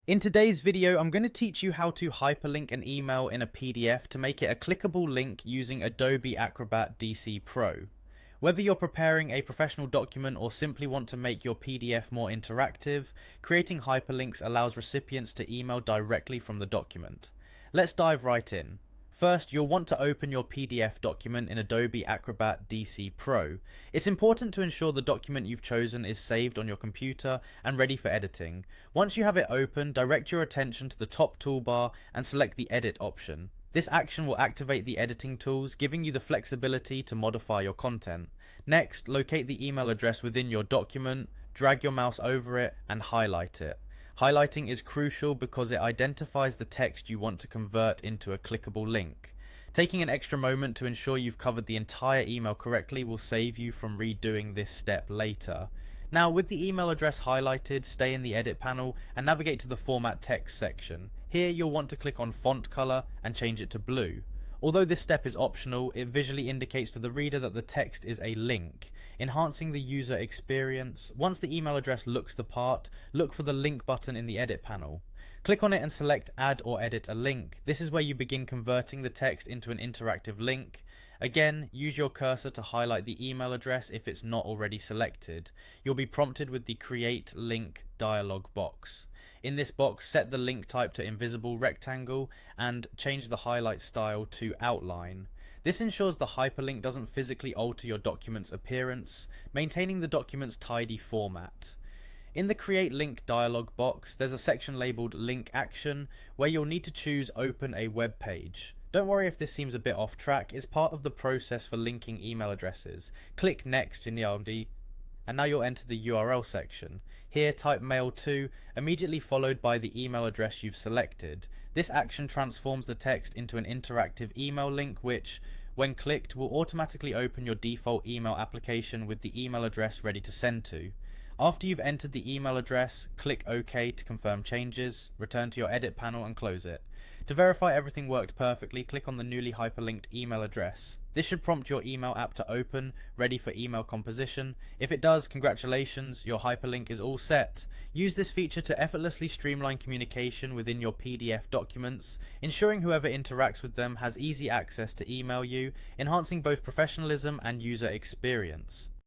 In today's video, I'm going to teach you how to hyperlink an email in a PDF to make it a clickable link using Adobe Acrobat DC Pro. Whether you're preparing a professional document or simply want to make your PDF more interactive, creating hyperlinks allows recipients to email directly from the document. Let's dive right in. First, you'll want to open your PDF document in Adobe Acrobat DC Pro. It's important to ensure the document you've chosen is saved on your computer and ready for editing. Once you have it open, direct your attention to the top toolbar and select the Edit option. This action will activate the editing tools, giving you the flexibility to modify your content. Next, locate the email address within your document, drag your mouse over it, and highlight it. Highlighting is crucial because it identifies the text you want to convert into a clickable link. Taking an extra moment to ensure you've covered the entire email correctly will save you from redoing this step later. Now, with the email address highlighted, stay in the Edit panel and navigate to the Format Text section. Here you'll want to click on Font Color and change it to blue. Although this step is optional, it visually indicates to the reader that the text is a link, enhancing the user experience. Once the email address looks the part, look for the link button in the Edit panel. Click on it and select Add or Edit a Link. This is where you begin converting the text into an interactive link. Again, use your cursor to highlight the email address if it's not already selected. You'll be prompted with the Create Link dialog box. In this box, set the link type to invisible rectangle and change the highlight style to outline. This ensures the hyperlink doesn't physically alter your document's appearance, maintaining the document's tidy format. In the Create Link dialog box, there's a section labeled Link Action where you'll need to choose Open a Web Page. Don't worry if this seems a bit off track, it's part of the process for linking email addresses. Click Next in the RD, and now you'll enter the URL section. Here type mail to, immediately followed by the email address you've selected. This action transforms the text into an interactive email link which, when clicked, will automatically open your default email application with the email address ready to send to. After you've entered the email address, click OK to confirm changes, return to your Edit panel and close it. To verify everything worked perfectly, click on the newly hyperlinked email address. This should prompt your email app to open, ready for email composition. If it does, congratulations, your hyperlink is all set. Use this feature to effortlessly streamline communication within your PDF documents, ensuring whoever interacts with them has easy access to email you, enhancing both professionalism and user experience.